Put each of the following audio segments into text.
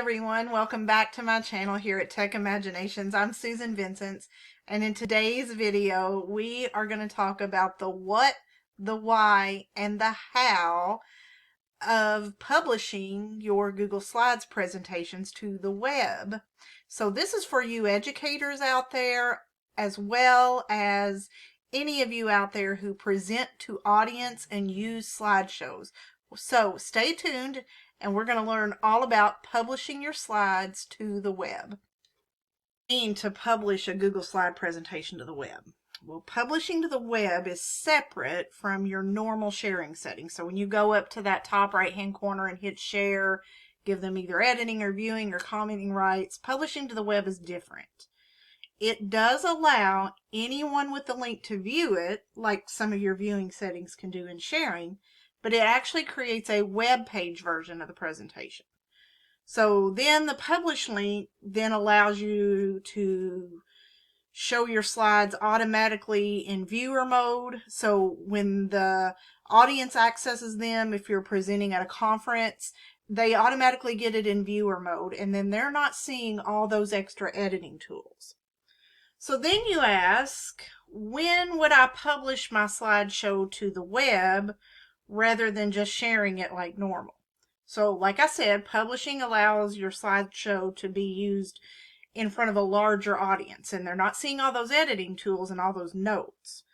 everyone, welcome back to my channel here at Tech Imaginations. I'm Susan Vincentz, and in today's video we are going to talk about the what, the why, and the how of publishing your Google Slides presentations to the web. So this is for you educators out there, as well as any of you out there who present to audience and use slideshows. So stay tuned, and we're going to learn all about publishing your slides to the web. To publish a Google Slide presentation to the web. Well, publishing to the web is separate from your normal sharing settings. So when you go up to that top right hand corner and hit share, give them either editing or viewing or commenting rights, publishing to the web is different. It does allow anyone with the link to view it, like some of your viewing settings can do in sharing, but it actually creates a web page version of the presentation. So then the publish link then allows you to show your slides automatically in viewer mode. So when the audience accesses them, if you're presenting at a conference, they automatically get it in viewer mode, and then they're not seeing all those extra editing tools. So then you ask, when would I publish my slideshow to the web rather than just sharing it like normal? So like I said, publishing allows your slideshow to be used in front of a larger audience, and they're not seeing all those editing tools and all those notes.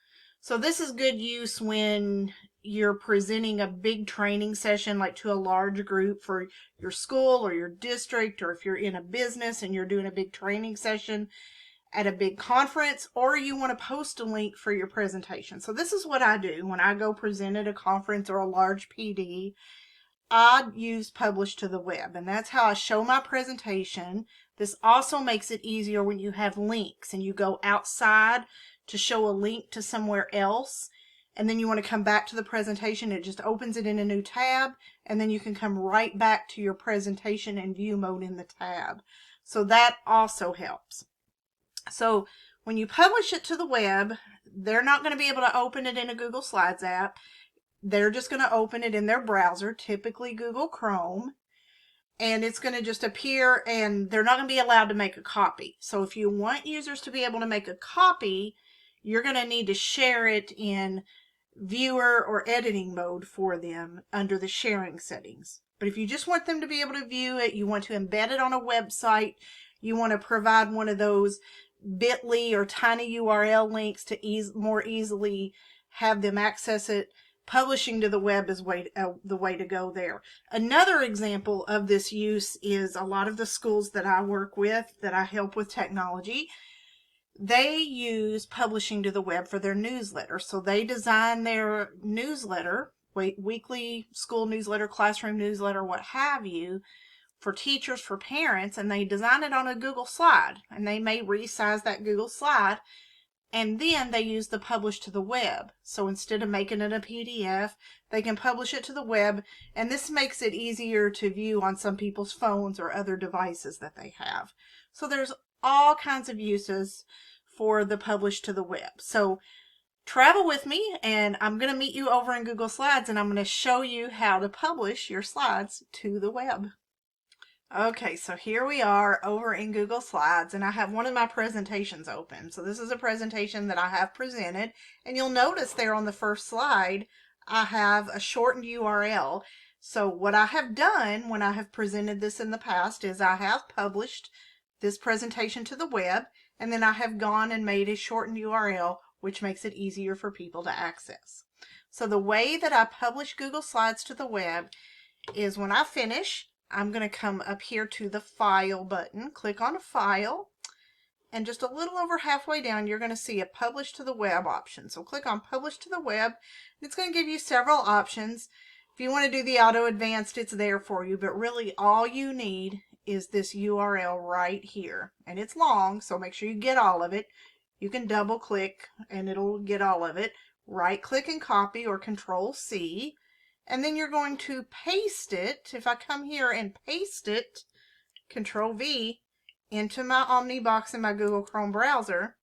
So this is good use when you're presenting a big training session, like to a large group for your school or your district, or if you're in a business and you're doing a big training session at a big conference, or you want to post a link for your presentation. So this is what I do when I go present at a conference or a large PD. I use publish to the web, and that's how I show my presentation. This also makes it easier when you have links and you go outside to show a link to somewhere else, and then you want to come back to the presentation. It just opens it in a new tab, and then you can come right back to your presentation in view mode in the tab. So that also helps. So when you publish it to the web, they're not going to be able to open it in a Google Slides app. They're just going to open it in their browser, typically Google Chrome, and it's going to just appear, and they're not going to be allowed to make a copy. So if you want users to be able to make a copy, you're going to need to share it in viewer or editing mode for them under the sharing settings. But if you just want them to be able to view it, you want to embed it on a website, you want to provide one of those bit.ly or tiny URL links to more easily have them access it, publishing to the web is the way to go there. Another example of this use is a lot of the schools that I work with, that I help with technology, they use publishing to the web for their newsletter. So they design their newsletter, weekly school newsletter, classroom newsletter, what have you, for teachers, for parents, and they design it on a Google Slide, and they may resize that Google Slide, and then they use the publish to the web. So instead of making it a PDF, they can publish it to the web, and this makes it easier to view on some people's phones or other devices that they have. So there's all kinds of uses for the publish to the web. So travel with me, and I'm going to meet you over in Google Slides, and I'm going to show you how to publish your slides to the web. Okay, so here we are over in Google Slides, and I have one of my presentations open. So this is a presentation that I have presented, and you'll notice there on the first slide I have a shortened URL. So what I have done when I have presented this in the past is I have published this presentation to the web, and then I have gone and made a shortened URL, which makes it easier for people to access. So the way that I publish Google Slides to the web is when I finish, I'm going to come up here to the File button, click on File, and just a little over halfway down you're going to see a Publish to the Web option. So click on Publish to the Web, and it's going to give you several options. If you want to do the Auto Advanced, it's there for you, but really all you need is this URL right here. And it's long, so make sure you get all of it. You can double click and it'll get all of it. Right click and copy, or Control C. And then you're going to paste it. If I come here and paste it, Control V, into my Omnibox in my Google Chrome browser,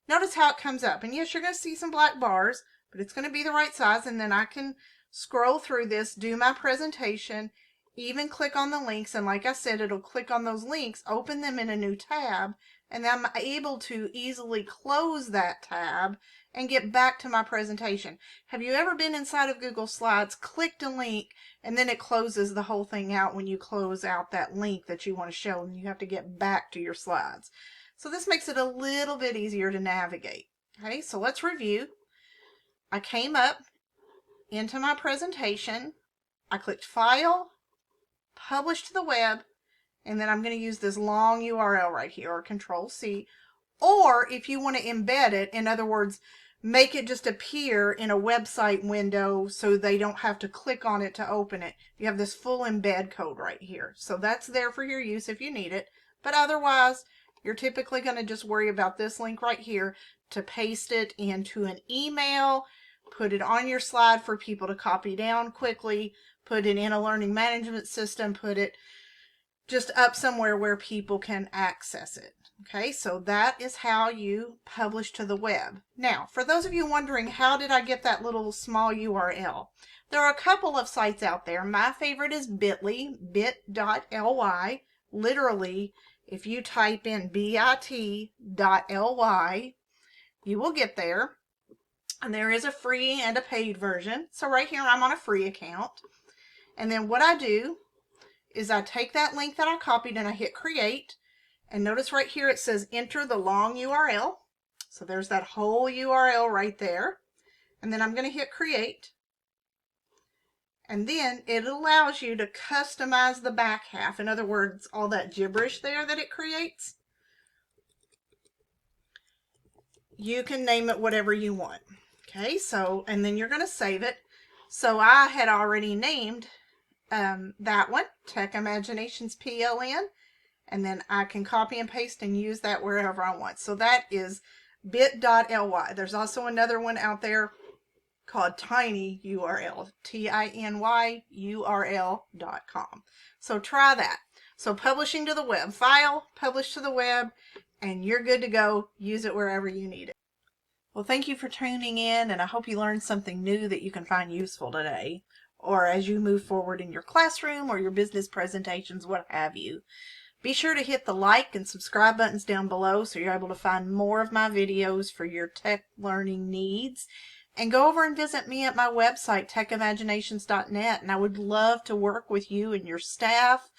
notice how it comes up. And yes, you're going to see some black bars, but it's going to be the right size. And then I can scroll through this, do my presentation, even click on the links, and like I said, it'll click on those links, open them in a new tab, and I'm able to easily close that tab and get back to my presentation. Have you ever been inside of Google Slides, clicked a link, and then it closes the whole thing out when you close out that link that you want to show, and you have to get back to your slides? So this makes it a little bit easier to navigate. Okay, so let's review. I came up into my presentation, I clicked File, Publish to the Web, and then I'm going to use this long URL right here, or Control-C. Or if you want to embed it, in other words, make it just appear in a website window so they don't have to click on it to open it, you have this full embed code right here. So that's there for your use if you need it. But otherwise, you're typically going to just worry about this link right here to paste it into an email, put it on your slide for people to copy down quickly, put it in a learning management system, put it just up somewhere where people can access it. Okay, so that is how you publish to the web. Now, for those of you wondering, how did I get that little small URL? There are a couple of sites out there. My favorite is bit.ly, bit.ly. Literally, if you type in bit.ly, you will get there. And there is a free and a paid version. So right here, I'm on a free account. And then what I do is I take that link that I copied and I hit create. And notice right here it says enter the long URL. So there's that whole URL right there. And then I'm going to hit create. And then it allows you to customize the back half. In other words, all that gibberish there that it creates, you can name it whatever you want. Okay, so, and then you're going to save it. So I had already named that one, Tech Imaginations PLN, and then I can copy and paste and use that wherever I want. So that is bit.ly. There's also another one out there called tinyurl, tinyurl.com. So try that. So publishing to the web, file, publish to the web, and you're good to go. Use it wherever you need it. Well, thank you for tuning in, and I hope you learned something new that you can find useful today, or as you move forward in your classroom or your business presentations, what have you. Be sure to hit the like and subscribe buttons down below so you're able to find more of my videos for your tech learning needs. And go over and visit me at my website, techimaginations.net, and I would love to work with you and your staff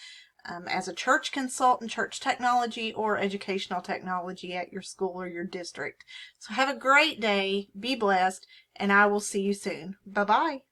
as a church consultant, church technology, or educational technology at your school or your district. So have a great day, be blessed, and I will see you soon. Bye-bye.